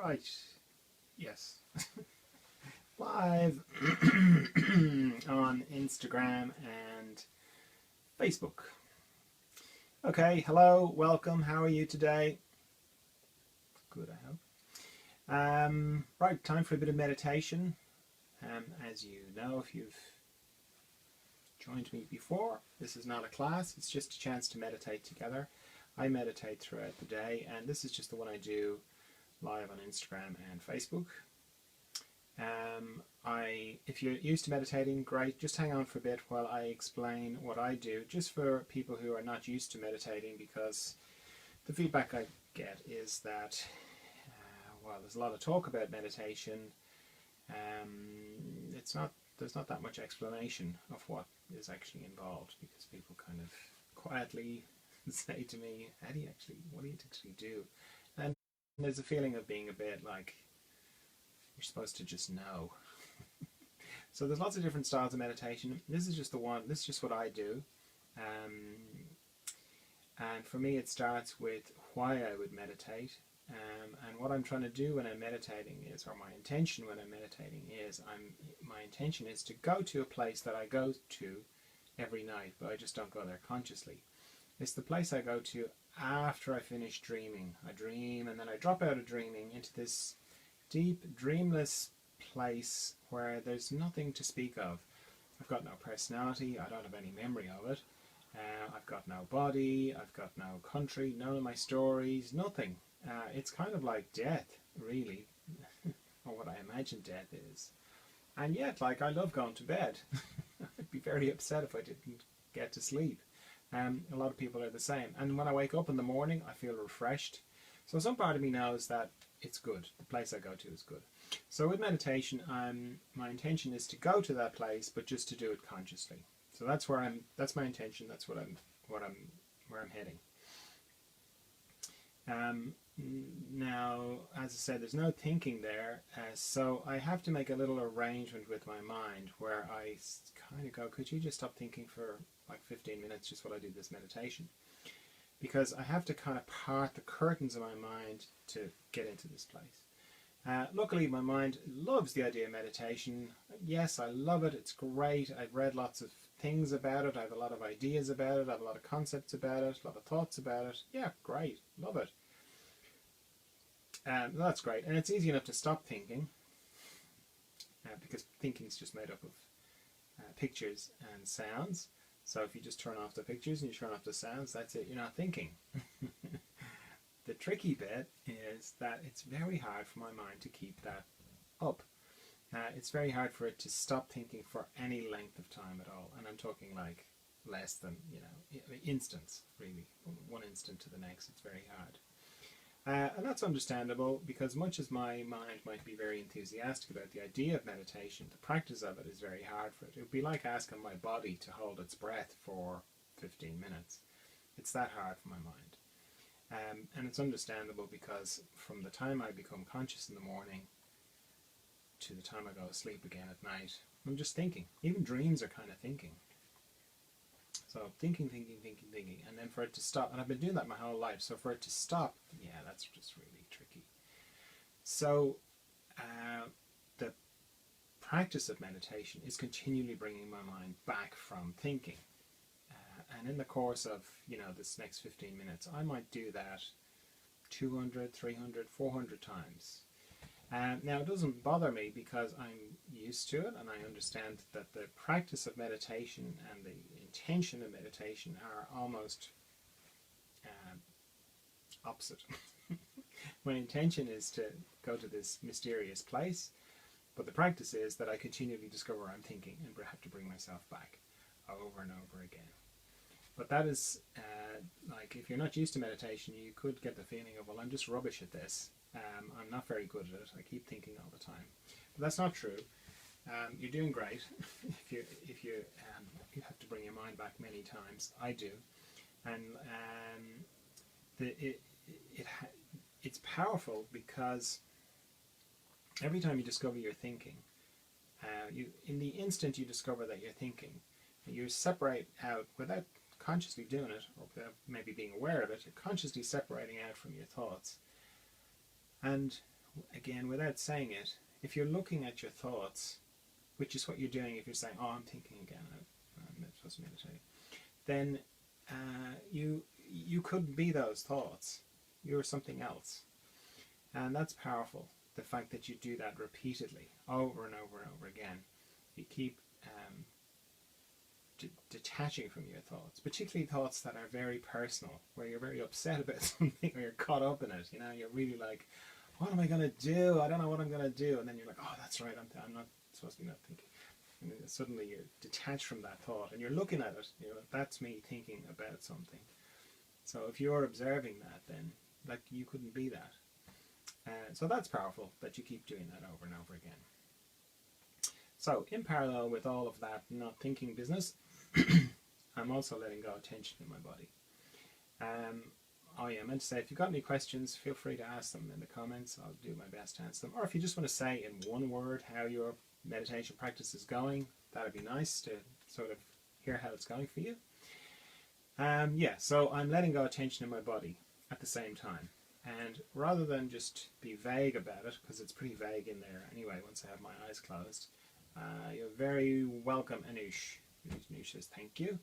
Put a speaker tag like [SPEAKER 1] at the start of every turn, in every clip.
[SPEAKER 1] Right, yes. Live on Instagram and Facebook. Okay, hello, welcome. How are you today? Good, I hope. Right, time for a bit of meditation. As you know, if you've joined me before, this is not a class, it's just a chance to meditate together. I meditate throughout the day, and this is just the one I do live on Instagram and Facebook. If you're used to meditating, great, just hang on for a bit while I explain what I do, just for people who are not used to meditating, because the feedback I get is that while there's a lot of talk about meditation, there's not that much explanation of what is actually involved, because people kind of quietly say to me, what do you actually do? And there's a feeling of being a bit like you're supposed to just know. So there's lots of different styles of meditation. This is just the one, this is just what I do. And for me it starts with why I would meditate. And what I'm trying to do when I'm meditating is, or my intention when I'm meditating is, my intention is to go to a place that I go to every night, but I just don't go there consciously. It's the place I go to after I finish dreaming. I dream and then I drop out of dreaming into this deep, dreamless place where there's nothing to speak of. I've got no personality, I don't have any memory of it. I've got no body, I've got no country, none of my stories, nothing. It's kind of like death, really, or what I imagine death is. And yet, like, I love going to bed. I'd be very upset if I didn't get to sleep. A lot of people are the same. And when I wake up in the morning, I feel refreshed. So some part of me knows that it's good. The place I go to is good. So with meditation, my intention is to go to that place, but just to do it consciously. So that's where that's my intention. That's where I'm heading. Now, as I said, there's no thinking there, so I have to make a little arrangement with my mind where I kind of go, could you just stop thinking for like 15 minutes, just while I do this meditation? Because I have to kind of part the curtains of my mind to get into this place. Luckily, my mind loves the idea of meditation. Yes, I love it. It's great. I've read lots of things about it. I have a lot of ideas about it. I have a lot of concepts about it, a lot of thoughts about it. Yeah, great. Love it. That's great. And it's easy enough to stop thinking, because thinking is just made up of pictures and sounds. So if you just turn off the pictures and you turn off the sounds, that's it. You're not thinking. The tricky bit is that it's very hard for my mind to keep that up. It's very hard for it to stop thinking for any length of time at all. And I'm talking like less than, instants, really. One instant to the next, it's very hard. And that's understandable, because much as my mind might be very enthusiastic about the idea of meditation, the practice of it is very hard for it. It would be like asking my body to hold its breath for 15 minutes. It's that hard for my mind. And it's understandable, because from the time I become conscious in the morning to the time I go to sleep again at night, I'm just thinking. Even dreams are kind of thinking. So thinking, and then for it to stop, and I've been doing that my whole life, so for it to stop, yeah, that's just really tricky. So the practice of meditation is continually bringing my mind back from thinking. And in the course of, this next 15 minutes, I might do that 200, 300, 400 times. Now, it doesn't bother me, because I'm used to it, and I understand that the practice of meditation and the intention of meditation are almost opposite. My intention is to go to this mysterious place, but the practice is that I continually discover I'm thinking and have to bring myself back over and over again. But that is, like, if you're not used to meditation, you could get the feeling of, well, I'm just rubbish at this. I'm not very good at it. I keep thinking all the time. But that's not true. You're doing great. if you have to bring your mind back many times. I do. And it's powerful, because every time you discover you're thinking, in the instant you discover that you're thinking, you separate out, without consciously doing it, or without maybe being aware of it, you're consciously separating out from your thoughts. And again, without saying it, if you're looking at your thoughts, which is what you're doing if you're saying, oh, I'm thinking again, I'm supposed to meditate, then you couldn't be those thoughts. You're something else. And that's powerful. The fact that you do that repeatedly, over and over and over again. You keep detaching from your thoughts, particularly thoughts that are very personal, where you're very upset about something or you're caught up in it. You know, you're really like, what am I going to do? I don't know what I'm going to do. And then you're like, oh, that's right, I'm not supposed to be not thinking. And then suddenly you're detached from that thought and you're looking at it. You know, that's me thinking about something. So if you're observing that, then like you couldn't be that. So that's powerful that you keep doing that over and over again. So in parallel with all of that not thinking business, I'm also letting go of tension in my body. Oh yeah, I meant to say, if you've got any questions, feel free to ask them in the comments. I'll do my best to answer them. Or if you just want to say in one word how your meditation practice is going, that'd be nice to sort of hear how it's going for you. Yeah, so I'm letting go of tension in my body at the same time. And rather than just be vague about it, because it's pretty vague in there anyway once I have my eyes closed, you're very welcome, Anush. Anush says thank you.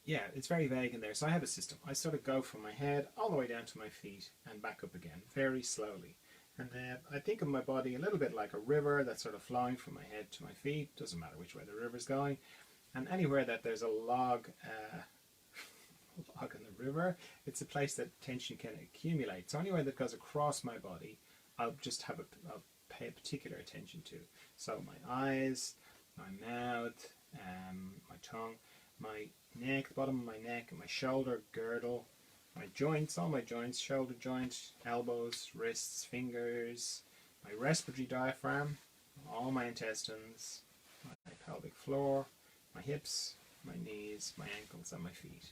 [SPEAKER 1] Yeah, it's very vague in there. So I have a system. I sort of go from my head all the way down to my feet and back up again, very slowly. And then I think of my body a little bit like a river that's sort of flowing from my head to my feet. Doesn't matter which way the river's going. And anywhere that there's a log in the river, it's a place that tension can accumulate. So anywhere that goes across my body, I'll pay particular attention to. So my eyes, my mouth, my tongue, my neck, the bottom of my neck, and my shoulder girdle, my joints, all my joints, shoulder joint, elbows, wrists, fingers, my respiratory diaphragm, all my intestines, my pelvic floor, my hips, my knees, my ankles, and my feet.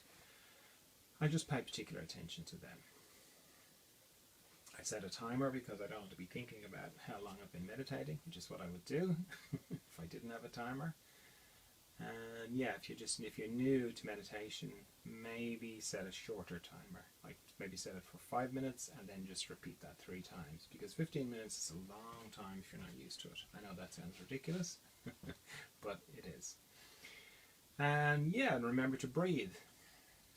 [SPEAKER 1] I just pay particular attention to them. I set a timer because I don't want to be thinking about how long I've been meditating, which is what I would do if I didn't have a timer. And yeah, if you're new to meditation, maybe set a shorter timer. Like maybe set it for 5 minutes and then just repeat that 3 times, because 15 minutes is a long time if you're not used to it. I know that sounds ridiculous, but it is. And yeah, and remember to breathe.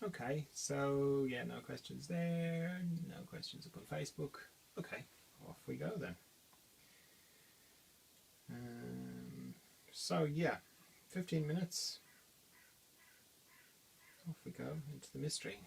[SPEAKER 1] Okay, so yeah, no questions there, no questions up on Facebook. Okay, off we go then. So yeah, 15 minutes, off we go into the mystery.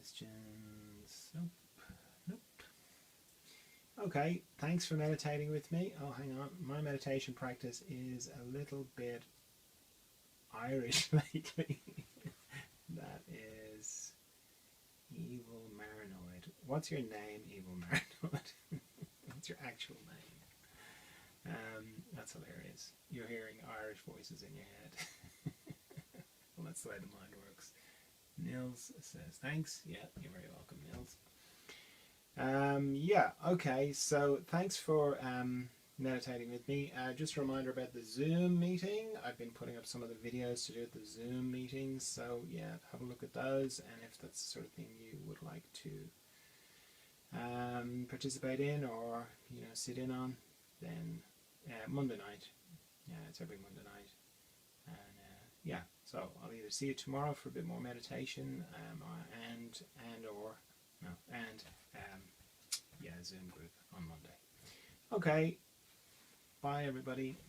[SPEAKER 1] questions? Nope. Nope. Okay, thanks for meditating with me. Oh, hang on. My meditation practice is a little bit Irish lately. That is Evil Marinoid. What's your name, Evil Marinoid? What's your actual name? That's hilarious. You're hearing Irish voices in your head. Well, that's the way the mind works. Nils says, thanks. Yeah, you're very welcome, Nils. Yeah, okay, so thanks for meditating with me. Just a reminder about the Zoom meeting. I've been putting up some of the videos to do at the Zoom meetings, so yeah, have a look at those, and if that's the sort of thing you would like to participate in or sit in on, then Monday night. Yeah, it's every Monday night. And yeah, so I'll either see you tomorrow for a bit more meditation, yeah, Zoom group on Monday. Okay, bye everybody.